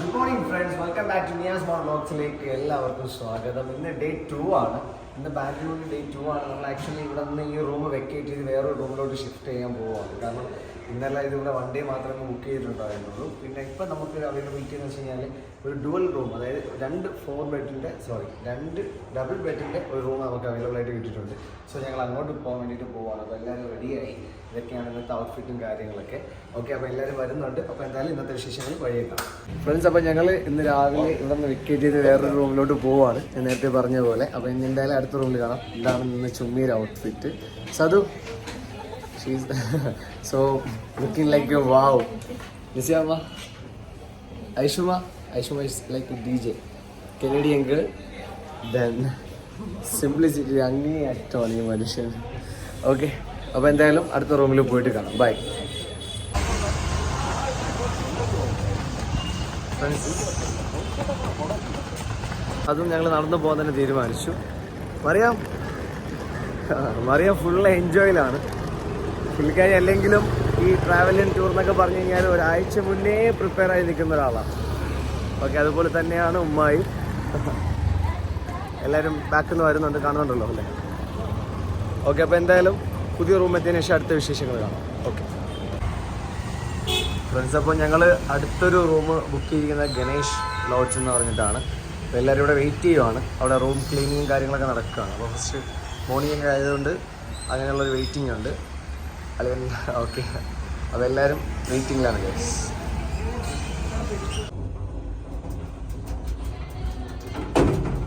Good morning friends, welcome back to Niyas മോർ വ്ലോഗ്സിലേക്ക് എല്ലാവർക്കും സ്വാഗതം. ഇന്ന് ഡേ 2 ആണ്. ഇന്ന് ബാംഗ്ലൂരിൽ ഡേ 2 ആണ്. നമ്മൾ ആക്ച്വലി ഇവിടെ നിന്ന് ഈ റൂം വെക്കേറ്റ് ചെയ്ത് വേറൊരു റൂമിലോട്ട് ഷിഫ്റ്റ് ചെയ്യാൻ പോവുകയാണ്. കാരണം ഇന്നലെ ഇതിവിടെ വൺ ഡേ മാത്രമേ ബുക്ക് ചെയ്തിട്ടുണ്ടായിരുന്നുള്ളൂ. പിന്നെ ഇപ്പം നമുക്ക് അവൈലബിലിറ്റി എന്ന് വെച്ച് കഴിഞ്ഞാൽ ഒരു ഡുവൽ റൂം, അതായത് രണ്ട് ഡബിൾ ബെഡിൻ്റെ ഒരു റൂം നമുക്ക് അവൈലബിൾ ആയിട്ട് കിട്ടിയിട്ടുണ്ട്. സോ ഞങ്ങൾ അങ്ങോട്ട് പോകാൻ വേണ്ടിയിട്ട് പോവുകയാണ്. അപ്പോൾ എല്ലാവരും റെഡിയായി. ഇതൊക്കെയാണ് ഇന്നത്തെ ഔട്ട്ഫിറ്റും കാര്യങ്ങളൊക്കെ. ഓക്കെ, അപ്പോൾ എല്ലാവരും വരുന്നുണ്ട്. അപ്പോൾ എന്തായാലും ഇന്നത്തെ വിശേഷങ്ങൾ വഴിയേക്കാം ഫ്രണ്ട്സ്. അപ്പോൾ ഞങ്ങൾ ഇന്ന് രാവിലെ ഇവിടെ നിന്ന് വെക്കേറ്റ് ചെയ്ത് വേറൊരു റൂമിലോട്ട് പോവുകയാണ്, ഞാൻ നേരത്തെ പറഞ്ഞ പോലെ. അപ്പോൾ ഇന്ന് എന്തായാലും അടുത്ത റൂമിൽ കാണാം. ഇതാണ് ഇന്ന് ചുമ്മീർ ഔട്ട്ഫിറ്റ്. സതു so looking like a wow. നിസിയാമ്മ, ഐഷുമ is like a DJ, Canadian girl. Then simplicity അങ്ങേ അറ്റമാണ് ഈ മനുഷ്യൻ. ഓക്കെ, അപ്പോൾ എന്തായാലും അടുത്ത റൂമിൽ പോയിട്ട് കാണാം. Bye friends. അതും ഞങ്ങൾ നടന്നു പോകാൻ തന്നെ തീരുമാനിച്ചു. മറിയാം ഫുൾ എൻജോയിലാണ്. പുള്ളിക്കാരി അല്ലെങ്കിലും ഈ ട്രാവൽ ആൻഡ് ടൂർ എന്നൊക്കെ പറഞ്ഞു കഴിഞ്ഞാൽ ഒരാഴ്ച മുന്നേ പ്രിപ്പയർ ആയി നിൽക്കുന്ന ഒരാളാണ്. ഓക്കെ, അതുപോലെ തന്നെയാണ് ഉമ്മായി. എല്ലാവരും ബാക്കിൽ നിന്ന് വരുന്നുണ്ട്, കാണുന്നുണ്ടല്ലോ അല്ലേ? ഓക്കെ, അപ്പോൾ എന്തായാലും പുതിയ റൂം എത്തിയതിനു ശേഷം അടുത്ത വിശേഷങ്ങൾ കാണാം. ഓക്കെ ഫ്രണ്ട്സ്, അപ്പോൾ ഞങ്ങൾ അടുത്തൊരു റൂം ബുക്ക് ചെയ്തിരിക്കുന്നത് ഗണേഷ് ലോഡ്ജ് എന്ന് പറഞ്ഞിട്ടാണ്. അപ്പോൾ എല്ലാവരും ഇവിടെ വെയിറ്റ് ചെയ്യുവാണ്. അവിടെ റൂം ക്ലീനിങ്ങും കാര്യങ്ങളൊക്കെ നടക്കുകയാണ്. അപ്പോൾ ഫസ്റ്റ് മോർണിംഗ് ആയതുകൊണ്ട് അങ്ങനെയുള്ളൊരു വെയിറ്റിംഗ് ഉണ്ട്. അല്ലെങ്കിൽ ഓക്കെ, അപ്പോൾ എല്ലാവരും വെയിറ്റിങ്ങിലാണ് ഗൈസ്.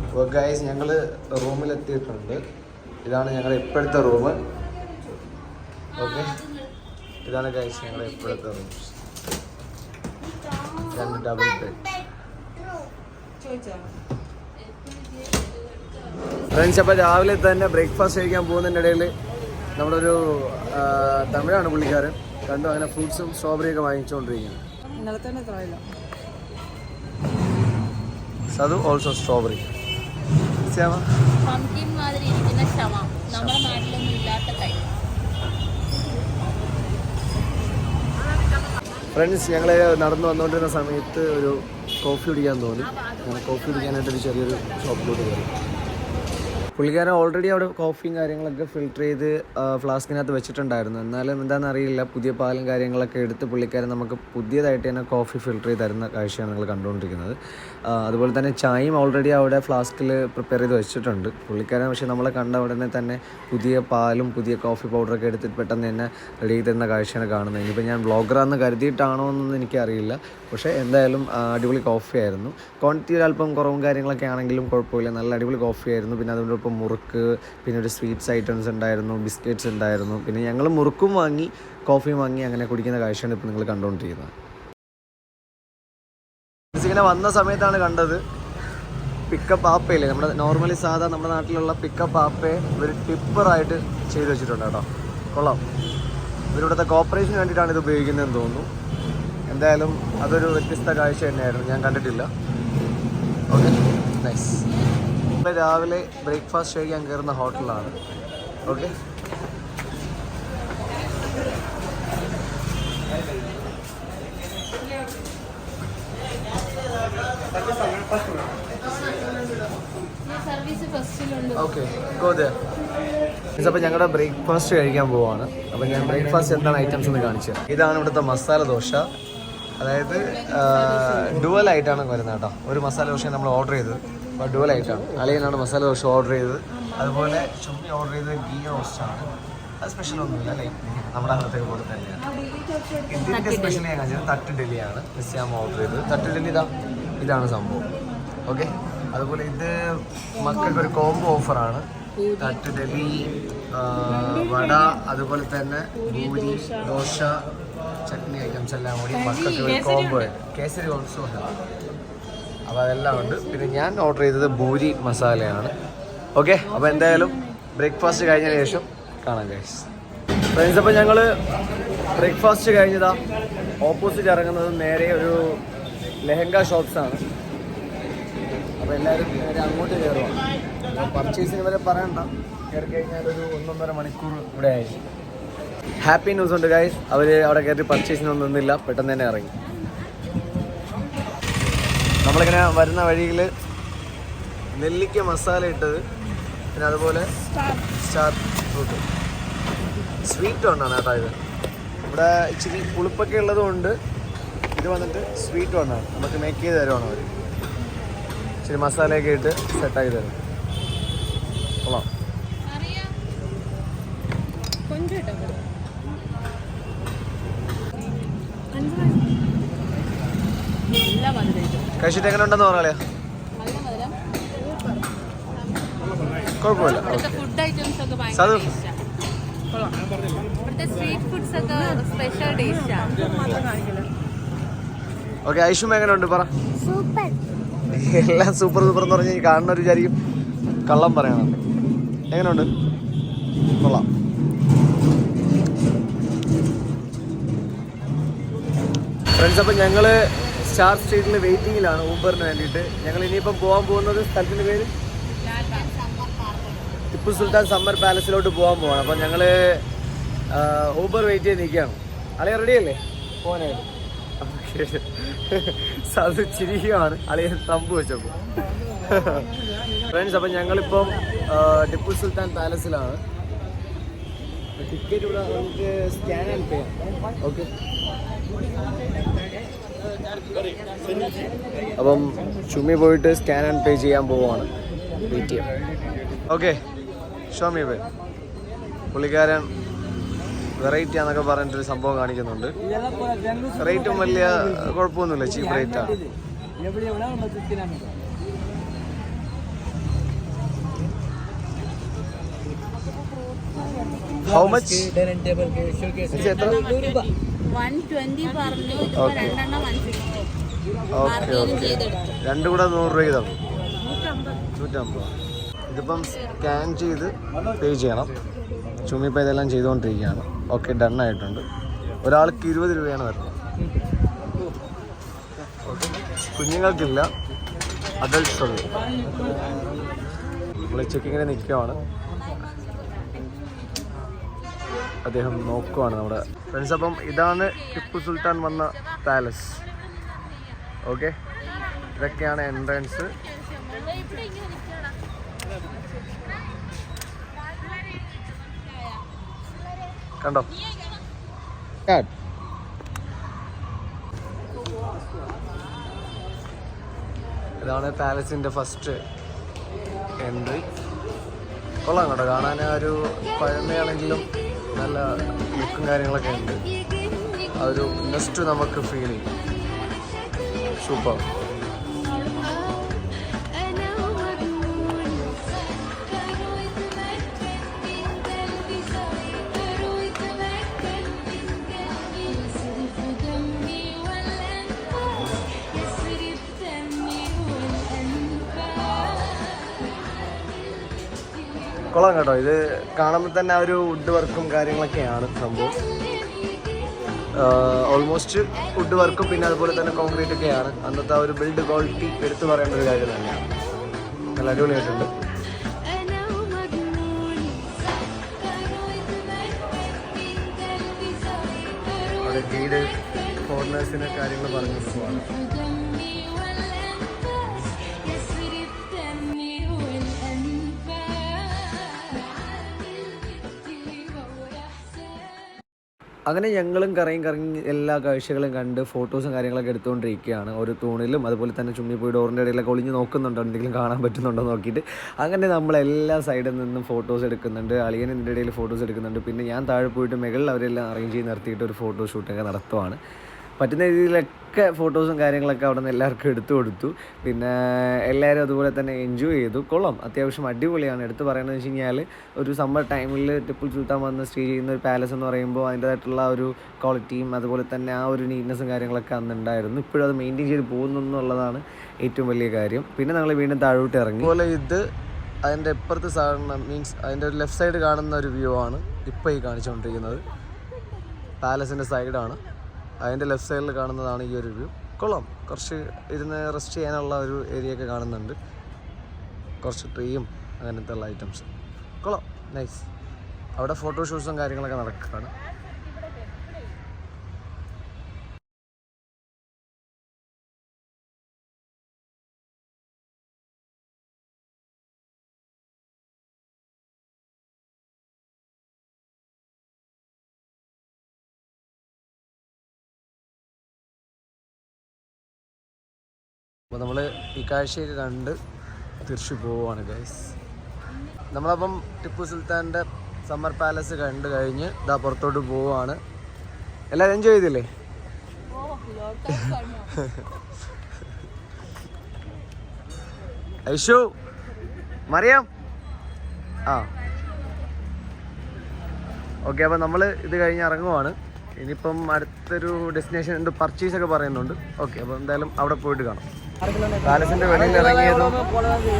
അപ്പോൾ ഗൈസ്, ഞങ്ങൾ റൂമിലെത്തിയിട്ടുണ്ട്. ഇതാണ് ഞങ്ങളുടെ ഇപ്പോഴത്തെ റൂം. ഓക്കെ, ഇതാണ് ഗൈസ് ഞങ്ങളുടെ ഇപ്പോഴത്തെ റൂം. 2 double bed. ഫ്രണ്ട്സ്, അപ്പോൾ രാവിലെ തന്നെ ബ്രേക്ക്ഫാസ്റ്റ് കഴിക്കാൻ പോകുന്നതിൻ്റെ ഇടയിൽ നമ്മുടെ ഒരു തമിഴാണ് പുള്ളിക്കാരൻ കണ്ടു. അങ്ങനെ ഫ്രൂട്ട്സും സ്ട്രോബെറിയൊക്കെ വാങ്ങിച്ചുകൊണ്ടിരിക്കുകയാണ്. Sadhu also strawberry. ഫ്രണ്ട്സ്, ഞങ്ങൾ നടന്നു വന്നുകൊണ്ടിരുന്ന സമയത്ത് ഒരു കോഫി കുടിക്കാൻ തോന്നി. അങ്ങനെ കോഫി കുടിക്കാനായിട്ടൊരു ചെറിയൊരു ഷോപ്പിലോട്ട് കയറി. പുള്ളിക്കാരൻ ഓൾറെഡി അവിടെ കോഫിയും കാര്യങ്ങളൊക്കെ ഫിൽറ്റർ ചെയ്ത് ഫ്ലാസ്കിനകത്ത് വെച്ചിട്ടുണ്ടായിരുന്നു. എന്നാലും എന്താണെന്ന് അറിയില്ല, പുതിയ പാലും കാര്യങ്ങളൊക്കെ എടുത്ത് പുള്ളിക്കാരൻ നമുക്ക് പുതിയതായിട്ട് തന്നെ കോഫി ഫിൽറ്റർ ചെയ്ത് തരുന്ന കാഴ്ചയാണ് നിങ്ങൾ കണ്ടുകൊണ്ടിരിക്കുന്നത്. അതുപോലെ തന്നെ ചായയും ഓൾറെഡി അവിടെ ഫ്ലാസ്കിൽ പ്രിപ്പയർ ചെയ്ത് വെച്ചിട്ടുണ്ട് പുള്ളിക്കാരൻ. പക്ഷേ നമ്മളെ കണ്ട ഉടനെ തന്നെ പുതിയ പാലും പുതിയ കോഫി പൗഡറൊക്കെ എടുത്തിട്ട് പെട്ടെന്ന് തന്നെ റെഡി ചെയ്ത് തരുന്ന കാഴ്ചയാണ് കാണുന്നത്. ഇനിയിപ്പോൾ ഞാൻ ബ്ലോഗറാന്ന് കരുതിയിട്ടാണോ എന്നൊന്നും എനിക്കറിയില്ല. പക്ഷേ എന്തായാലും അടിപൊളി കോഫി ആയിരുന്നു. ക്വാണ്ടിറ്റി അല്പം കുറവും കാര്യങ്ങളൊക്കെ ആണെങ്കിലും കുഴപ്പമില്ല, നല്ല അടിപൊളി കോഫി ആയിരുന്നു. പിന്നെ അതുകൊണ്ട് ഇപ്പോൾ മുറുക്ക്, പിന്നെ ഒരു സ്വീറ്റ്സ് ഐറ്റംസ് ഉണ്ടായിരുന്നു, ബിസ്ക്കറ്റ്സ് ഉണ്ടായിരുന്നു. പിന്നെ ഞങ്ങൾ മുറുക്കും വാങ്ങി കോഫിയും വാങ്ങി അങ്ങനെ കുടിക്കുന്ന കാഴ്ചയാണ് ഇപ്പോൾ നിങ്ങൾ കണ്ടുകൊണ്ടിരിക്കുന്നത്. ഇങ്ങനെ വന്ന സമയത്താണ് കണ്ടത് പിക്കപ്പ് ആപ്പയില്ലേ, നമ്മുടെ നോർമലി സാധാ നമ്മുടെ നാട്ടിലുള്ള പിക്കപ്പ് ആപ്പയെ ഇവർ ടിപ്പറായിട്ട് ചെയ്ത് വെച്ചിട്ടുണ്ട് കേട്ടോ. കൊള്ളാം. ഇവരിവിടുത്തെ കോപ്പറേഷന് വേണ്ടിയിട്ടാണ് ഇത് ഉപയോഗിക്കുന്നതെന്ന് തോന്നുന്നു. എന്തായാലും അതൊരു വ്യത്യസ്ത കാഴ്ച തന്നെയായിരുന്നു, ഞാൻ കണ്ടിട്ടില്ല. Okay, nice. രാവിലെ ബ്രേക്ക്ഫാസ്റ്റ് കഴിക്കാൻ കയറുന്ന ഹോട്ടലാണ്. Okay, okay go there. അപ്പോൾ ഞങ്ങളുടെ ബ്രേക്ക്ഫാസ്റ്റ് കഴിക്കാൻ പോവാണ്. അപ്പോൾ ഞാൻ ബ്രേക്ക്ഫാസ്റ്റ് എന്താണ് ഐറ്റംസ് എന്ന് കാണിച്ചു. ഇതാണ് ഇവിടുത്തെ മസാല ദോശ. അതായത് ഡുവൽ ആയിട്ടാണ് വരുന്നത് കേട്ടോ. ഒരു മസാല ദോശ നമ്മൾ ഓർഡർ ചെയ്തത്, അപ്പോൾ ഡുവൽ ആയിട്ടാണ്. അളിയനാണ് മസാല ദോശ ഓർഡർ ചെയ്തത്. അതുപോലെ ചുമ്മി ഓർഡർ ചെയ്തത് ഗീ റോസ്റ്റാണ്. അത് സ്പെഷ്യൽ ഒന്നുമില്ല, ലൈക്ക് നമ്മുടെ അകത്തേക്ക് പോലെ തന്നെയാണ്. ഇതിൻ്റെ സ്പെഷ്യൽ ഞാൻ കാണിച്ചത് തട്ട് ഡെല്ലിയാണ്. നിസ്യാമ ഓർഡർ ചെയ്തത് തട്ട് ഡെല്ലി. ഇതാണ് സംഭവം. ഓക്കെ, അതുപോലെ ഇത് മക്കൾക്ക് ഒരു കോംബോ ഓഫറാണ്. തട്ട് ഡെല്ലി, വട, അതുപോലെ തന്നെ പൂരി, ദോശ, ചട്നി ഐറ്റംസ് എല്ലാം കൂടി മക്കൾക്ക് ഒരു കോംബോ. കേസരി ഓൾസോ. അപ്പോൾ അതെല്ലാം ഉണ്ട്. പിന്നെ ഞാൻ ഓർഡർ ചെയ്തത് പൂരി മസാലയാണ്. ഓക്കെ, അപ്പോൾ എന്തായാലും ബ്രേക്ക്ഫാസ്റ്റ് കഴിഞ്ഞതിന് ശേഷം കാണാം ഗൈസ്. ഫ്രണ്ട്സ്, അപ്പോൾ ഞങ്ങൾ ബ്രേക്ക്ഫാസ്റ്റ് കഴിഞ്ഞതാ ഓപ്പോസിറ്റ് ഇറങ്ങുന്നത് നേരെ ഒരു ലെഹങ്ക ഷോപ്സാണ്. അപ്പോൾ എല്ലാവരും നേരെ അങ്ങോട്ട് കയറുക. പർച്ചേസിന് വരെ പറയണ്ട, കയറി കഴിഞ്ഞാൽ ഒരു 1.5 മണിക്കൂർ ഇവിടെ ആയി. ഹാപ്പി ന്യൂസ് ഉണ്ട് ഗൈസ്, അവർ അവിടെ കയറി പർച്ചേസിനൊന്നും നിന്നില്ല, പെട്ടെന്ന് തന്നെ ഇറങ്ങി. നമ്മളിങ്ങനെ വരുന്ന വഴിയിൽ നെല്ലിക്ക മസാല ഇട്ടത്, പിന്നെ അതുപോലെ സ്റ്റാർ ഫ്രൂട്ട് സ്വീറ്റ് കൊണ്ടാണ് കേട്ടോ ഇത്. ഇവിടെ ഇച്ചിരി പുളിപ്പൊക്കെ ഉള്ളതുകൊണ്ട് ഇത് വന്നിട്ട് സ്വീറ്റ് കൊണ്ടാണ്. നമുക്ക് മേക്ക് ചെയ്ത് തരുവാണ് അവർ. ഇച്ചിരി മസാലയൊക്കെ ഇട്ട് സെറ്റാക്കി തരും. കൊള്ളാം. കഴിച്ചിട്ട് എങ്ങനെ ഉണ്ടെന്ന് പറയാ? കുഴപ്പമില്ല. ഓക്കെ, ഐഷും എങ്ങനെ ഉണ്ട് പറ? എല്ലാം സൂപ്പർ സൂപ്പർ എന്ന് പറഞ്ഞ് കാണുന്ന ഒരു വിചാരിക്കും കള്ളം പറയണം. എങ്ങനെയുണ്ട്? കൊള്ളാം. ഫ്രണ്ട്സ്, അപ്പം ഞങ്ങൾ സ്റ്റാർ സ്ട്രീറ്റിൽ വെയിറ്റിങ്ങിലാണ് ഊബറിന് വേണ്ടിയിട്ട്. ഞങ്ങൾ ഇനിയിപ്പം പോകാൻ പോകുന്നത് സ്ഥലത്തിൻ്റെ പേര് ടിപ്പു സുൽത്താൻ സമ്മർ പാലസിലോട്ട് പോകാൻ പോവാണ്. അപ്പം ഞങ്ങൾ ഊബർ വെയിറ്റ് ചെയ്ത് നിൽക്കുകയാണ്. അളിയ റെഡിയല്ലേ പോകാനായിട്ട്? അത് ചിരിക്കുകയാണ് അളിയ തമ്പ് വെച്ചപ്പോൾ. ഫ്രണ്ട്സ്, അപ്പം ഞങ്ങളിപ്പം ടിപ്പു സുൽത്താൻ പാലസിലാണ്. ടിക്കറ്റ് ഇവിടെ നമുക്ക് സ്കാൻ ആൻഡ് പേ ചെയ്യാം. ഓക്കെ, അപ്പം ചുമ്മി പോയിട്ട് സ്കാൻ ആൻഡ് പേ ചെയ്യാൻ പോവുകയാണ്. വെയിറ്റ് ചെയ്യാം. ഓക്കെ, ഷോമി പേ. പുള്ളിക്കാരൻ വെറൈറ്റി ആണെന്നൊക്കെ പറഞ്ഞിട്ടൊരു സംഭവം കാണിക്കുന്നുണ്ട്. റേറ്റും വലിയ കുഴപ്പമൊന്നുമില്ല, ചീപ്പ് റേറ്റാണ്. How much? രണ്ടും കൂടെ 100 രൂപ ഇതാണ്, 150. ഇതിപ്പം സ്കാൻ ചെയ്ത് പേ ചെയ്യണം. ചുമ്മിപ്പോൾ ഇതെല്ലാം ചെയ്തുകൊണ്ടിരിക്കുകയാണ്. ഓക്കെ, ഡൺ ആയിട്ടുണ്ട്. ഒരാൾക്ക് 20 രൂപയാണ് വരുന്നത്. കുഞ്ഞുങ്ങൾക്കില്ല, അഡൾട്ട്സ് ഉള്ളു. നമ്മൾ ചെക്കിങ്ങിനെ നിൽക്കുകയാണ്. അദ്ദേഹം നോക്കുവാണ് നമ്മുടെ ഫ്രണ്ട്സ്. അപ്പം ഇതാണ് ടിപ്പു സുൽത്താൻ വന്ന പാലസ്. ഓക്കെ, ഇതൊക്കെയാണ് എൻട്രൻസ്. കണ്ടോ? ഇതാണ് പാലസിൻ്റെ ഫസ്റ്റ് എൻട്രി. കൊള്ളാം കേട്ടോ, കാണാൻ ഒരു പഴമയാണെങ്കിലും നല്ല ലുക്കും കാര്യങ്ങളൊക്കെ ഉണ്ട്. ആ ഒരു നെസ്റ്റ് നമുക്ക് ഫീൽ ചെയ്യും. സൂപ്പർ. കൊള്ളാം കേട്ടോ. ഇത് കാണുമ്പോൾ തന്നെ ആ ഒരു വുഡ് വർക്കും കാര്യങ്ങളൊക്കെയാണ് സംഭവം. ഓൾമോസ്റ്റ് വുഡ് വർക്കും പിന്നെ അതുപോലെ തന്നെ കോൺക്രീറ്റ് ഒക്കെയാണ്. അന്നത്തെ ആ ഒരു ബിൽഡ് ക്വാളിറ്റി എടുത്തു പറയേണ്ട ഒരു കാര്യം തന്നെയാണ്. നല്ല അടിപൊളിയായിട്ടുണ്ട്. അവിടെ ഗൈഡ് ഫോറിനേഴ്സിന് കാര്യങ്ങൾ പറഞ്ഞു കൊടുക്കുവാണ്. അങ്ങനെ ഞങ്ങളും കറങ്ങി എല്ലാ കാഴ്ചകളും കണ്ട് ഫോട്ടോസും കാര്യങ്ങളൊക്കെ എടുത്തുകൊണ്ടിരിക്കുകയാണ്. ഓരോ തൂണിലും അതുപോലെ തന്നെ ചുമ്മി പോയി ഡോറിൻ്റെ ഇടയിലൊക്കെ ഒളിഞ്ഞ് നോക്കുന്നുണ്ടോ, എന്തെങ്കിലും കാണാൻ പറ്റുന്നുണ്ടോ നോക്കിയിട്ട്. അങ്ങനെ നമ്മളെല്ലാ സൈഡിൽ നിന്നും ഫോട്ടോസ് എടുക്കുന്നുണ്ട്. അളിയൻ ഇതിൻ്റെ ഇടയിൽ ഫോട്ടോസ് എടുക്കുന്നുണ്ട്. പിന്നെ ഞാൻ താഴെ പോയിട്ട് മുകളിൽ അവരെല്ലാം അറേഞ്ച് ചെയ്ത് നിർത്തിയിട്ട് ഒരു ഫോട്ടോ ഷൂട്ടൊക്കെ നടത്തുവാണ്. പറ്റുന്ന രീതിയിലൊക്കെ ഫോട്ടോസും കാര്യങ്ങളൊക്കെ അവിടെ നിന്ന് എല്ലാവർക്കും എടുത്തു കൊടുത്തു. പിന്നെ എല്ലാവരും അതുപോലെ തന്നെ എൻജോയ് ചെയ്തു. കൊള്ളാം, അത്യാവശ്യം അടിപൊളിയാണ്. എടുത്ത് പറയുന്നത് വെച്ച് കഴിഞ്ഞാൽ ഒരു സമ്മർ ടൈമിൽ ടിപ്പു സുൽത്താൻ വന്ന് സ്റ്റേ ചെയ്യുന്ന ഒരു പാലസ് എന്ന് പറയുമ്പോൾ അതിൻ്റേതായിട്ടുള്ള ഒരു ക്വാളിറ്റിയും അതുപോലെ തന്നെ ആ ഒരു നീറ്റ്നെസ്സും കാര്യങ്ങളൊക്കെ അന്നുണ്ടായിരുന്നു. ഇപ്പോഴും അത് മെയിൻറ്റെയിൻ ചെയ്ത് പോകുന്നു എന്നുള്ളതാണ് ഏറ്റവും വലിയ കാര്യം. പിന്നെ ഞങ്ങൾ വീണ്ടും താഴോട്ട് ഇറങ്ങി. അതുപോലെ ഇത് അതിൻ്റെ ഇപ്പുറത്തെ സാധനം മീൻസ് അതിൻ്റെ ഒരു ലെഫ്റ്റ് സൈഡ് കാണുന്ന ഒരു വ്യൂ ആണ് ഇപ്പോൾ ഈ കാണിച്ചുകൊണ്ടിരിക്കുന്നത്. പാലസിൻ്റെ സൈഡാണ്. അതിൻ്റെ ലെഫ്റ്റ് സൈഡിൽ കാണുന്നതാണ് ഈ ഒരു വ്യൂ. കൊള്ളാം, കുറച്ച് ഇരുന്ന് റെസ്റ്റ് ചെയ്യാനുള്ള ഒരു ഏരിയ ഒക്കെ കാണുന്നുണ്ട്. കുറച്ച് ട്രീയും അങ്ങനത്തെ ഉള്ള ഐറ്റംസ്. കൊള്ളാം, നൈസ്. അവിടെ ഫോട്ടോഷൂട്ട്സും കാര്യങ്ങളൊക്കെ നടക്കുകയാണ്. അപ്പോൾ നമ്മൾ ഈ കാഴ്ചയൊക്കെ കണ്ട് തിരിച്ചു പോവുകയാണ് ഗൈസ്. നമ്മളപ്പം ടിപ്പു സുൽത്താൻ്റെ സമ്മർ പാലസ് കണ്ടു കഴിഞ്ഞ് ഇതാ പുറത്തോട്ട് പോവുകയാണ്. എല്ലാവരും എൻജോയ് ചെയ്തില്ലേ? ഐഷു, മറിയാം. ആ ഓക്കെ, അപ്പോൾ നമ്മൾ ഇത് കഴിഞ്ഞ് ഇറങ്ങുവാണ്. ഇനിയിപ്പം അടുത്തൊരു ഡെസ്റ്റിനേഷൻ ഉണ്ട്, പർച്ചേസ് ഒക്കെ പറയുന്നുണ്ട്. ഓക്കെ, അപ്പോൾ എന്തായാലും അവിടെ പോയിട്ട് കാണാം. പാലസിൻ്റെ വെളിയിൽ ഇറങ്ങിയതും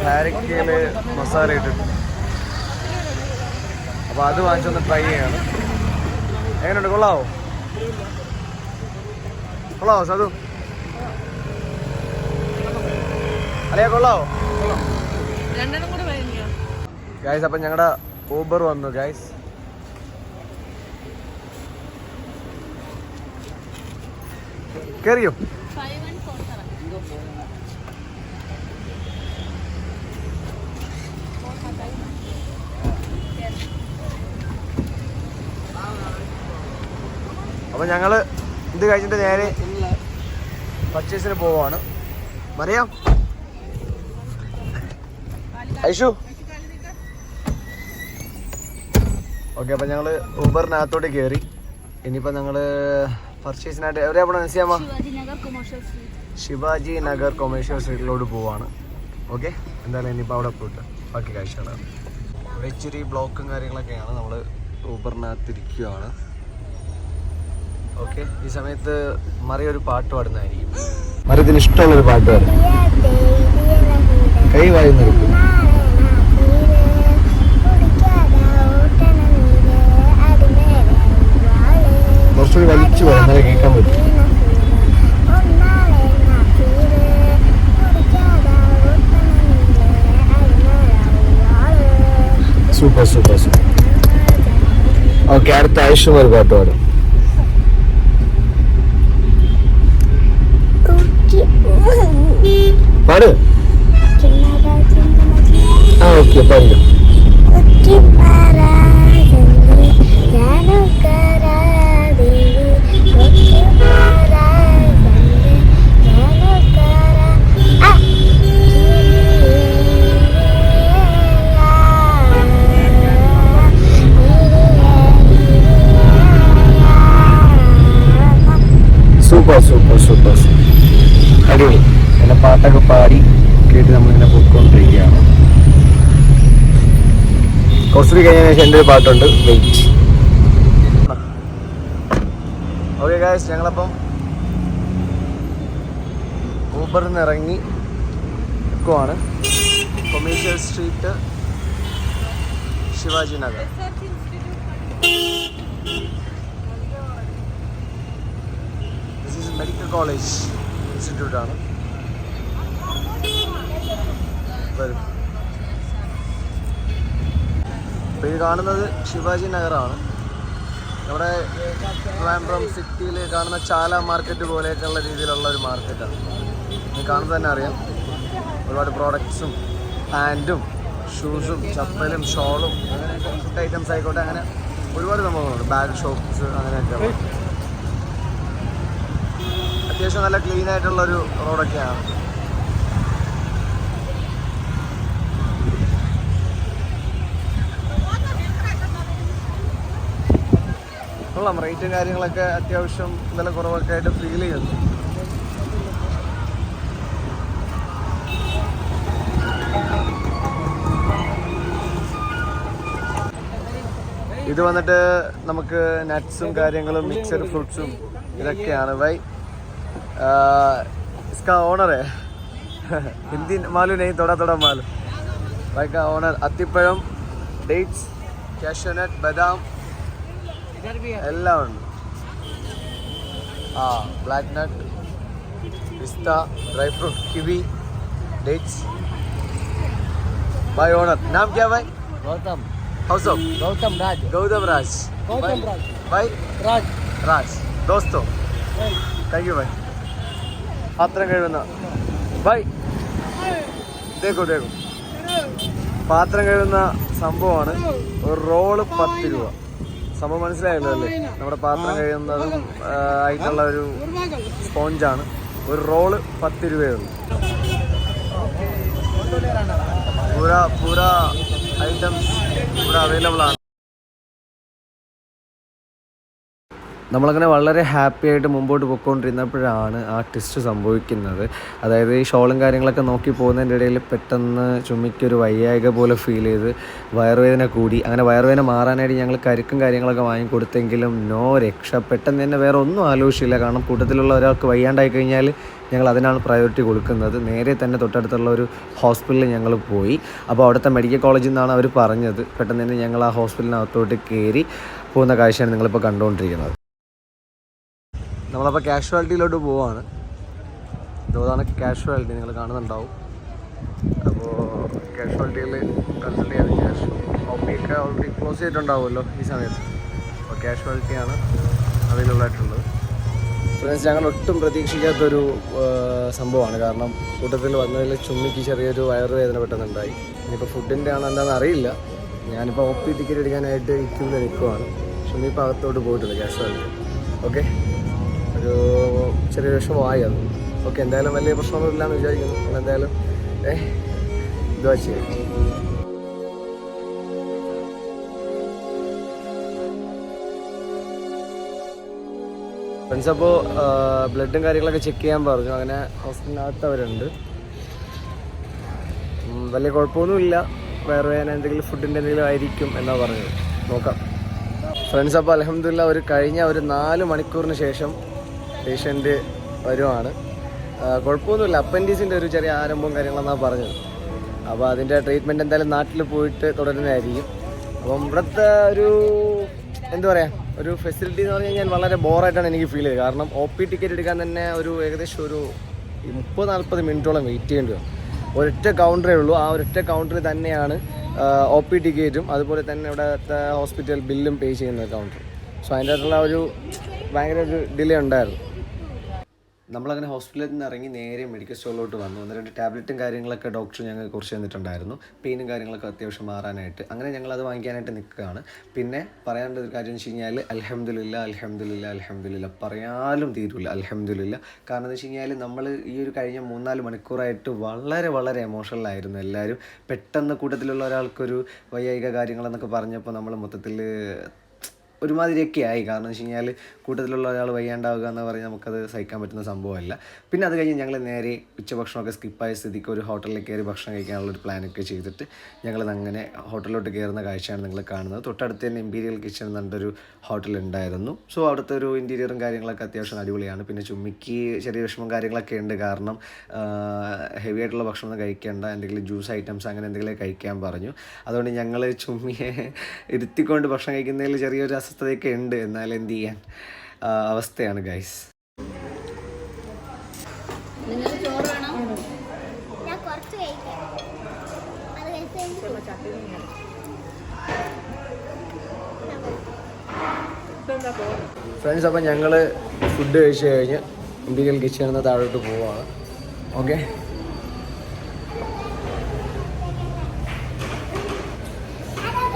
കാരക്കയില് മസാല ഇട്ടിട്ട്, അപ്പോൾ അത് വാങ്ങിച്ചൊന്ന് ട്രൈ ചെയ്യാണ്. എങ്ങനെയുണ്ട്? കൊള്ളാവോ? കൊള്ളാവോ സതു? അല്ലയാ കൊള്ളാവോ ഗൈസ്? അപ്പം ഞങ്ങളുടെ ഊബർ വന്നു ഗൈസ്. കേറിയോ? അപ്പം ഞങ്ങൾ ഇത് കഴിഞ്ഞിട്ട് നേരെ പർച്ചേസിന് പോവാണ്. മറിയാം, ഐഷു. ഓക്കെ, അപ്പം ഞങ്ങൾ ഊബറിനകത്തോട്ട് കയറി. ഇനിയിപ്പോൾ ഞങ്ങൾ പർച്ചേസിനായിട്ട് എവിടെയാ പോകണം നസിയാമ്മ? ശിവാജി നഗർ കൊമേഴ്ഷ്യൽ സ്ട്രീറ്റിലോട്ട് പോവാണ്. ഓക്കെ, എന്തായാലും ഇനിയിപ്പോൾ അവിടെ പോയിട്ട് ബാക്കി കാഴ്ചകളാണ്. ഇവിടെ ഇച്ചിരി ബ്ലോക്കും കാര്യങ്ങളൊക്കെയാണ്. നമ്മൾ ഊബറിനകത്തിരിക്കുകയാണ്. ഓക്കെ, ഈ സമയത്ത് മറിയ ഒരു പാട്ട് പാടുന്നതായിരിക്കും. മറിയത്തിന് ഇഷ്ടമുള്ളൊരു പാട്ട് പാടും. കൈ വായി നിർത്തും. കുറച്ചുകൂടി വലിച്ചു പോയി, എന്നാലേ കേൾക്കാൻ പറ്റും. Super super super. ഓക്കെ, അടുത്ത ആവശ്യം ഒരു പാട്ട് പാടും. പാട്. ആ ഓക്കെ, പാടില്ല. Super super super. അടിപൊളി. എൻ്റെ പാട്ടൊക്കെ പാടി കേട്ട് നമ്മളിങ്ങനെ പോയിക്കൊണ്ടിരിക്കുകയാണ്. കുറച്ചുകൂടി കഴിഞ്ഞതിന് ശേഷം എൻ്റെ ഒരു പാട്ടുണ്ട്, വെയിറ്റ്. ഓക്കെ ഗായ്സ്, ഞങ്ങളപ്പം ഊബറിൽ നിന്ന് ഇറങ്ങി നിൽക്കുവാണ്. Commercial street, Shivaji Nagar. This is medical college ഇൻസ്റ്റിറ്റ്യൂട്ടാണ്. വരും. അപ്പോൾ ഇത് കാണുന്നത് ശിവാജി നഗറാണ്. നമ്മുടെ ട്രിവാൻഡ്രം സിറ്റിയിൽ കാണുന്ന ചാല മാർക്കറ്റ് പോലെയൊക്കെയുള്ള രീതിയിലുള്ള ഒരു മാർക്കറ്റാണ്. ഇത് കാണുമ്പോൾ തന്നെ അറിയാം. ഒരുപാട് പ്രോഡക്ട്സും പാൻറ്റും ഷൂസും ചപ്പലും ഷോളും അങ്ങനെയൊക്കെ ഫുഡ് ഐറ്റംസ് ആയിക്കോട്ടെ, അങ്ങനെ ഒരുപാട് സംഭവങ്ങളുണ്ട്. ബാഗ് ഷോപ്സ് അങ്ങനെയൊക്കെ. അത്യാവശ്യം നല്ല ക്ലീൻ ആയിട്ടുള്ളൊരു റോഡൊക്കെയാണ്. കൊള്ളാം. റേറ്റും കാര്യങ്ങളൊക്കെ അത്യാവശ്യം വില കുറവൊക്കെ ആയിട്ട് ഫീൽ ചെയ്യുന്നു. ഇത് വന്നിട്ട് നമുക്ക് നട്ട്സും കാര്യങ്ങളും മിക്സഡ് ഫ്രൂട്ട്സും ഇതൊക്കെയാണ്. ബൈ इसका ओनर है हिंदी मालूम नहीं, थोड़ा थोड़ा मालूम. भाई का ओनर. അത്തിപ്പഴം, ഡേറ്റ്സ്, കാഷ്യൂനട്ട്, ബദാം എല്ലാം ഉണ്ട്. ആ ബ്ലാക്ക് നട്ട്, പിസ്ത, ഡ്രൈ ഫ്രൂട്ട്, കിവി, ഡേറ്റ്സ്. भाई ओनर नाम क्या भाई? गौतम. हाउस ऑफ गौतम राज. गौतम राज. गौतम राज. भाई राज. राज. दोस्तों താങ്ക് യു ഭായ്. പാത്രം കഴുകുന്ന ഭായ്, ദേഖോ ദേഖോ, പാത്രം കഴുകുന്ന സംഭവമാണ്. ഒരു റോള് 10 രൂപ. സംഭവം മനസ്സിലായല്ലോ അല്ലേ? നമ്മുടെ പാത്രം കഴുകുന്നതും ആയിട്ടുള്ള ഒരു സ്പോഞ്ചാണ്. ഒരു റോള് 10 രൂപയേ ഉള്ളൂ. पूरा ഐറ്റംസ് ഇവിടെ അവൈലബിൾ ആണ്. നമ്മളങ്ങനെ വളരെ ഹാപ്പി ആയിട്ട് മുമ്പോട്ട് പോയിക്കൊണ്ടിരുന്നപ്പോഴാണ് ആ ട്വിസ്റ്റ് സംഭവിക്കുന്നത്. അതായത് ഈ ഷോളും കാര്യങ്ങളൊക്കെ നോക്കി പോകുന്നതിൻ്റെ ഇടയിൽ പെട്ടെന്ന് ചുമ്മിക്കൊരു വയ്യായിക പോലെ ഫീൽ ചെയ്ത് വയറുവേദന കൂടി. അങ്ങനെ വയറുവേദന മാറാനായിട്ട് ഞങ്ങൾ കരുക്കും കാര്യങ്ങളൊക്കെ വാങ്ങിക്കൊടുത്തെങ്കിലും നോ രക്ഷ. പെട്ടെന്ന് തന്നെ വേറെ ഒന്നും ആലോചിച്ചില്ല. കാരണം കൂട്ടത്തിലുള്ള ഒരാൾക്ക് വയ്യാണ്ടായി കഴിഞ്ഞാൽ ഞങ്ങൾ അതിനാണ് പ്രയോറിറ്റി കൊടുക്കുന്നത്. നേരെ തന്നെ തൊട്ടടുത്തുള്ള ഒരു ഹോസ്പിറ്റലിൽ ഞങ്ങൾ പോയി. അപ്പോൾ അവിടുത്തെ മെഡിക്കൽ കോളേജിൽ നിന്നാണ് അവർ പറഞ്ഞത്. പെട്ടെന്ന് തന്നെ ഞങ്ങൾ ആ ഹോസ്പിറ്റലിനകത്തോട്ട് കയറി പോകുന്ന കാഴ്ചയാണ് നിങ്ങളിപ്പോൾ കണ്ടുകൊണ്ടിരിക്കുന്നത്. നമ്മളപ്പോൾ കാഷ്വാലിറ്റിയിലോട്ട് പോവാണ്. ഇതാണ് കാഷ്വാലിറ്റി, നിങ്ങൾ കാണുന്നുണ്ടാവും. അപ്പോൾ കാഷ്വാലിറ്റിയിൽ കൺസൾട്ട് ചെയ്തതിന് ശേഷം ഒപ്പിയൊക്കെ ഓൾറെഡി ക്ലോസ് ചെയ്തിട്ടുണ്ടാവുമല്ലോ ഈ സമയത്ത്. അപ്പോൾ കാഷ്വാലിറ്റിയാണ് അവൈലബിൾ ആയിട്ടുള്ളത്. ഫ്രണ്ട്സ്, ഞങ്ങൾ ഒട്ടും പ്രതീക്ഷിക്കാത്തൊരു സംഭവമാണ്. കാരണം കൂട്ടത്തിൽ വന്നതിൽ ചുമ്മിക്ക് ചെറിയൊരു വയറുവേദന പെട്ടെന്നുണ്ടായി. ഇനിയിപ്പോൾ ഫുഡിൻ്റെ ആണോ എന്താണെന്ന് അറിയില്ല. ഞാനിപ്പോൾ ഒപ്പി ടിക്കറ്റ് എടുക്കാനായിട്ട് ക്യൂവിൽ നിൽക്കുവാണ്. ചുമ്മി ഇപ്പോൾ അകത്തോട്ട് പോയിട്ടുണ്ട് കാഷ്വാലിറ്റി. ഓക്കെ, ഒരു ചെറിയ വിഷമമായി അത്. ഓക്കെ, എന്തായാലും വലിയ പ്രശ്നമൊന്നും ഇല്ലയെന്ന് വിചാരിക്കുന്നു. എന്തായാലും ഇതുവാ ചെയ്യും. ഫ്രണ്ട്സ്, അപ്പോൾ ബ്ലഡും കാര്യങ്ങളൊക്കെ ചെക്ക് ചെയ്യാൻ പറഞ്ഞു. അങ്ങനെ ഹോസ്പിറ്റലിനകത്ത് അവരുണ്ട്. വലിയ കുഴപ്പമൊന്നുമില്ല. വയറുവേദന എന്തെങ്കിലും ഫുഡിൻ്റെ എന്തെങ്കിലും ആയിരിക്കും എന്നാണ് പറഞ്ഞത്. നോക്കാം. ഫ്രണ്ട്സ്, അപ്പോൾ അൽഹംദുലില്ലാ ഒരു കഴിഞ്ഞ ഒരു 4 മണിക്കൂറിന് ശേഷം പേഷ്യൻ്റ് വരുവാണ്. കുഴപ്പമൊന്നുമില്ല. അപ്പൻഡിക്സിൻ്റെ ഒരു ചെറിയ ആരംഭവും കാര്യങ്ങളെന്നാണ് പറഞ്ഞത്. അപ്പോൾ അതിൻ്റെ ട്രീറ്റ്മെൻറ്റ് എന്തായാലും നാട്ടിൽ പോയിട്ട് തുടരുന്നതായിരിക്കും. അപ്പം ഇവിടുത്തെ ഒരു എന്താ പറയുക, ഒരു ഫെസിലിറ്റി എന്ന് പറഞ്ഞു കഴിഞ്ഞാൽ വളരെ ബോറായിട്ടാണ് എനിക്ക് ഫീൽ ചെയ്തത്. കാരണം OP ടിക്കറ്റ് എടുക്കാൻ തന്നെ ഏകദേശം ഒരു 30-40 മിനിറ്റോളം വെയിറ്റ് ചെയ്യേണ്ടി വരും. ഒരൊറ്റ കൗണ്ടറേ ഉള്ളൂ. ആ ഒരൊറ്റ കൗണ്ടറിൽ തന്നെയാണ് OP ടിക്കറ്റും അതുപോലെ തന്നെ ഇവിടുത്തെ ഹോസ്പിറ്റൽ ബില്ലും പേ ചെയ്യുന്ന കൗണ്ടർ. സോ അതിൻ്റെ അകത്തുള്ള ഒരു ഭയങ്കര ഒരു ഡിലേ ഉണ്ടായിരുന്നു. നമ്മളങ്ങനെ ഹോസ്പിറ്റലിൽ നിന്ന് ഇറങ്ങി നേരെ മെഡിക്കൽ സ്റ്റോറിലോട്ട് വന്നു. 1-2 ടാബ്ലറ്റും കാര്യങ്ങളൊക്കെ ഡോക്ടർ ഞങ്ങൾക്ക് കുറച്ച് തന്നിട്ടുണ്ടായിരുന്നു. പെയിനും കാര്യങ്ങളൊക്കെ അത്യാവശ്യം മാറാനായിട്ട്. അങ്ങനെ ഞങ്ങളത് വാങ്ങിക്കാനായിട്ട് നിൽക്കുകയാണ്. പിന്നെ പറയേണ്ട ഒരു കാര്യം എന്ന് വെച്ച് കഴിഞ്ഞാൽ അൽഹംദുലില്ലാ പറയാനും തീരില്ല. അൽഹംദുലില്ലാ. കാരണം എന്ന് വെച്ച് കഴിഞ്ഞാൽ നമ്മൾ ഈ ഒരു കഴിഞ്ഞ 3-4 മണിക്കൂറായിട്ട് വളരെ എമോഷണലായിരുന്നു എല്ലാവരും. പെട്ടെന്ന് കൂട്ടത്തിലുള്ള ഒരാൾക്കൊരു വൈകാരിക കാര്യങ്ങളെന്നൊക്കെ പറഞ്ഞപ്പോൾ നമ്മൾ മൊത്തത്തിൽ ഒരുമാതിരിയൊക്കെ ആയി. കാരണം എന്ന് വെച്ച് കഴിഞ്ഞാൽ കൂട്ടത്തിലുള്ള ഒരാൾ വയ്യാണ്ടാവുക എന്ന് പറഞ്ഞാൽ നമുക്കത് സഹിക്കാൻ പറ്റുന്ന സംഭവമല്ല. പിന്നെ അത് കഴിഞ്ഞ് ഞങ്ങൾ നേരെ ഉച്ചഭക്ഷണമൊക്കെ സ്കിപ്പായ സ്ഥിതിക്ക് ഒരു ഹോട്ടലിൽ കയറി ഭക്ഷണം കഴിക്കാനുള്ളൊരു പ്ലാനൊക്കെ ചെയ്തിട്ട് ഞങ്ങൾ അങ്ങനെ ഹോട്ടലിലോട്ട് കയറുന്ന കാഴ്ചയാണ് നിങ്ങൾ കാണുന്നത്. തൊട്ടടുത്ത് തന്നെ ഇമ്പീരിയൽ കിച്ചൺ എന്നുള്ളൊരു ഹോട്ടലുണ്ടായിരുന്നു. സോ അവിടുത്തെ ഒരു ഇൻറ്റീരിയറും കാര്യങ്ങളൊക്കെ അത്യാവശ്യം അടിപൊളിയാണ്. പിന്നെ ചുമ്മിക്ക് ചെറിയ വിഷമം കാര്യങ്ങളൊക്കെ ഉണ്ട്. കാരണം ഹെവി ആയിട്ടുള്ള ഭക്ഷണം ഒന്നും കഴിക്കേണ്ട, എന്തെങ്കിലും ജ്യൂസ് ഐറ്റംസ് അങ്ങനെ എന്തെങ്കിലും കഴിക്കാൻ പറഞ്ഞു. അതുകൊണ്ട് ഞങ്ങൾ ചുമ്മിയെ ഇരുത്തിക്കൊണ്ട് ഭക്ഷണം കഴിക്കുന്നതിൽ ചെറിയൊരു അസ്വസ്ഥതയൊക്കെ ഉണ്ട്. എന്നാലും എന്ത് ചെയ്യാൻ അവസ്ഥയാണ് ഗൈസ്. ഫ്രണ്ട്സ്, അപ്പം ഞങ്ങൾ ഫുഡ് കഴിച്ച് കഴിഞ്ഞ് ഇമ്പീരിയൽ കിച്ചണിൽ നിന്ന് താഴോട്ട് പോവുകയാണ്. ഓക്കെ,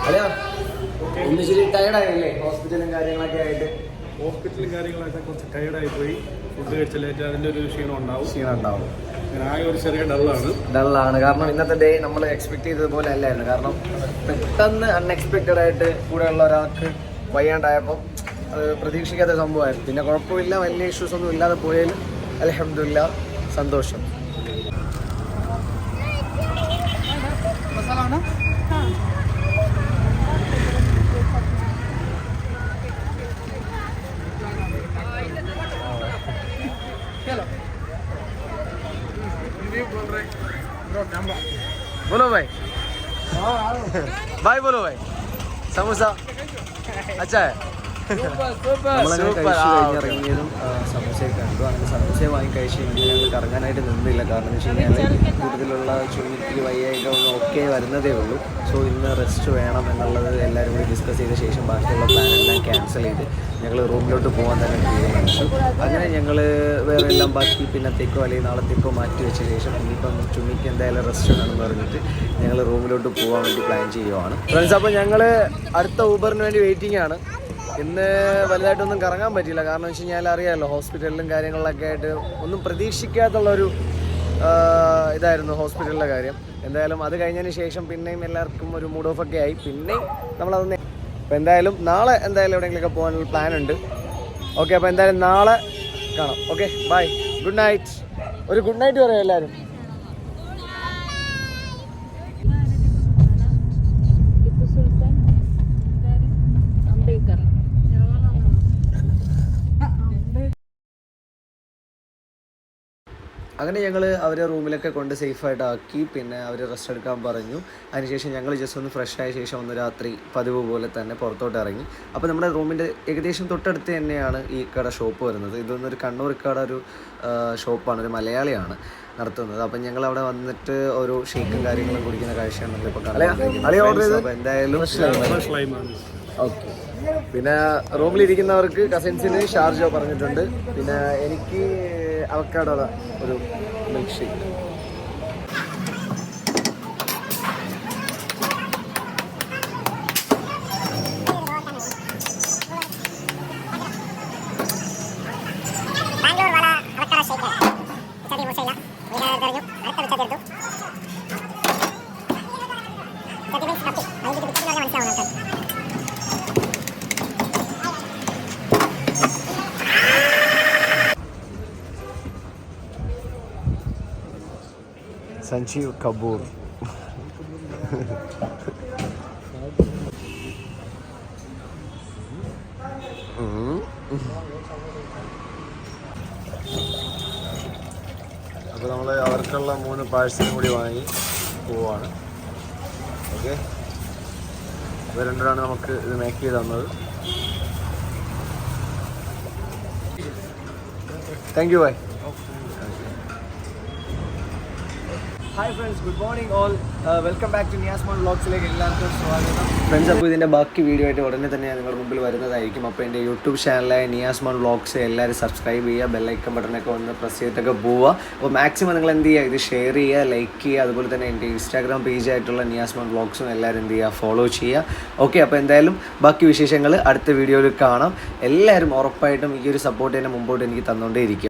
അല്ല ഇന്ന് ശരി ടയർഡായില്ലേ ഹോസ്പിറ്റലും കാര്യങ്ങളൊക്കെ ആയിട്ട്? ഹോസ്പിറ്റലും കുറച്ച് ടയർഡായി പോയി. ഫുഡ് കഴിച്ചില്ലായിട്ട് അതിൻ്റെ ഒരു ക്ഷീണം ഉണ്ടാവും. ആകെ ഒരു ചെറിയ ഡള്ളാണ്. കാരണം ഇന്നത്തെ ഡേ നമ്മൾ എക്സ്പെക്ട് ചെയ്തതുപോലെ അല്ലായിരുന്നു. കാരണം പെട്ടെന്ന് അൺഎക്സ്പെക്റ്റഡ് ആയിട്ട് കൂടെയുള്ള ഒരാൾക്ക് വയ്യാണ്ടായപ്പോൾ അത് പ്രതീക്ഷിക്കാത്ത സംഭവമായിരുന്നു. പിന്നെ കുഴപ്പമില്ല, വലിയ ഇഷ്യൂസ് ഒന്നും ഇല്ലാതെ പോയാലും അൽഹംദുലില്ലാ സന്തോഷം. बोलो भाई, बाय बोलो भाई. समोसा अच्छा है. ഇറങ്ങിയതും സമൂസയൊക്കെ കണ്ടു. അങ്ങനെ സമൂസ വാങ്ങി കഴിച്ച് കഴിഞ്ഞാൽ ഞങ്ങൾ കറങ്ങാനായിട്ട് നിന്നില്ല. കാരണം എന്ന് വെച്ച് കഴിഞ്ഞാൽ കൂടുതലുള്ള ചുമക്ക് വയ്യായിക ഒക്കെ വരുന്നതേ ഉള്ളൂ. സോ ഇന്ന് റെസ്റ്റ് വേണം എന്നുള്ളത് എല്ലാവരും കൂടി ഡിസ്കസ് ചെയ്ത ശേഷം ബാക്കിയുള്ള പ്ലാനെല്ലാം ക്യാൻസൽ ചെയ്ത് ഞങ്ങൾ റൂമിലോട്ട് പോകാൻ തന്നെ തീരുമാനിച്ചു. അങ്ങനെ ഞങ്ങൾ വേറെ എല്ലാം ബാക്കി പിന്നത്തേക്കോ അല്ലെങ്കിൽ നാളത്തേക്കോ മാറ്റി വെച്ച ശേഷം ഇനിയിപ്പം ചുമിക്ക് എന്തായാലും റെസ്റ്റ് വേണമെന്ന് പറഞ്ഞിട്ട് ഞങ്ങൾ റൂമിലോട്ട് പോകാൻ വേണ്ടി പ്ലാൻ ചെയ്യുവാണ്. ഫ്രണ്ട്സ്, അപ്പോൾ ഞങ്ങൾ അടുത്ത ഊബറിന് വേണ്ടി വെയിറ്റിംഗ് ആണ്. ഇന്ന് വലുതായിട്ടൊന്നും കറങ്ങാൻ പറ്റിയില്ല. കാരണം വെച്ച് കഴിഞ്ഞാൽ അറിയാമല്ലോ, ഹോസ്പിറ്റലിലും കാര്യങ്ങളിലൊക്കെ ആയിട്ട് ഒന്നും പ്രതീക്ഷിക്കാത്തുള്ളൊരു ഇതായിരുന്നു ഹോസ്പിറ്റലിലെ കാര്യം. എന്തായാലും അത് കഴിഞ്ഞതിന് ശേഷം പിന്നെയും എല്ലാവർക്കും ഒരു മൂഡ് ഓഫ് ഒക്കെ ആയി. പിന്നെയും നമ്മളതൊന്ന് അപ്പോൾ എന്തായാലും നാളെ എന്തായാലും എവിടെയെങ്കിലുമൊക്കെ പോകാനുള്ള പ്ലാൻ ഉണ്ട്. ഓക്കെ, അപ്പോൾ എന്തായാലും നാളെ കാണാം. Okay, bye, good night. ഒരു ഗുഡ് നൈറ്റ് പറയാം എല്ലാവരും. അങ്ങനെ ഞങ്ങൾ അവരെ റൂമിലൊക്കെ കൊണ്ട് സേഫായിട്ട് ആക്കി. പിന്നെ അവർ റെസ്റ്റ് എടുക്കാൻ പറഞ്ഞു. അതിനുശേഷം ഞങ്ങൾ ജസ്റ്റ് ഒന്ന് ഫ്രഷ് ആയ ശേഷം ഒന്ന് രാത്രി പതിവ് പോലെ തന്നെ പുറത്തോട്ട് ഇറങ്ങി. അപ്പോൾ നമ്മുടെ റൂമിൻ്റെ ഏകദേശം തൊട്ടടുത്ത് തന്നെയാണ് ഈ കട ഷോപ്പ് വരുന്നത്. ഇതൊന്നൊരു കണ്ണൂർക്കട ഒരു ഷോപ്പാണ്, ഒരു മലയാളിയാണ് നടത്തുന്നത്. അപ്പം ഞങ്ങൾ അവിടെ വന്നിട്ട് ഒരു ഷേക്കും കാര്യങ്ങളും കുടിക്കുന്ന കാഴ്ചയാണ് നമ്മളിപ്പോൾ കാണുന്നത്. അപ്പോൾ എന്തായാലും ഓക്കെ. പിന്നെ റൂമിലിരിക്കുന്നവർക്ക് കസിൻസിന് ഷാർജ പറഞ്ഞിട്ടുണ്ട്. പിന്നെ എനിക്ക് അവക്കാടോ ഒരു മിൽക്ക് ഷേക്ക്. സഞ്ജീവ് കപൂർ. അപ്പോൾ നമ്മൾ അവർക്കുള്ള 3 പാഴ്സലും കൂടി വാങ്ങി പോവാണ്. ഓക്കെ, ഇവർ രണ്ടുപേരാണ് നമുക്ക് ഇത് മേക്ക് ചെയ്ത് തന്നത്. Thank you. Bye. Hi friends, good morning all. Welcome back to Niyasmon വ്ളോഗ്സിലേക്ക് എല്ലാവർക്കും സ്വാഗതം. ഫ്രണ്ട്സ്, അപ്പോൾ ഇതിൻ്റെ ബാക്കി വീഡിയോ ആയിട്ട് ഉടനെ തന്നെ നിങ്ങളുടെ മുമ്പിൽ വരുന്നതായിരിക്കും. അപ്പോൾ എൻ്റെ യൂട്യൂബ് ചാനലായ നിയാസ്മോൺ വ്ളോഗ്സ് എല്ലാവരും സബ്സ്ക്രൈബ് ചെയ്യുക, ബെല്ലൈക്കൺ ബട്ടണൊക്കെ ഒന്ന് പ്രസ് ചെയ്തിട്ടൊക്കെ പോവുക. അപ്പോൾ മാക്സിമം നിങ്ങൾ എന്ത് ചെയ്യുക, ഇത് ഷെയർ ചെയ്യുക, ലൈക്ക് ചെയ്യുക. അതുപോലെ തന്നെ എൻ്റെ ഇൻസ്റ്റാഗ്രാം പേജായിട്ടുള്ള നിയാസ്മോൺ വ്ളോഗ്സും എല്ലാവരും എന്ത് ചെയ്യുക, ഫോളോ ചെയ്യുക. ഓക്കെ, അപ്പോൾ എന്തായാലും ബാക്കി വിശേഷങ്ങൾ അടുത്ത വീഡിയോയിൽ കാണാം. എല്ലാവരും ഉറപ്പായിട്ടും ഈ ഒരു സപ്പോർട്ട് തന്നെ മുമ്പോട്ട് എനിക്ക് തന്നുകൊണ്ടേയിരിക്കും.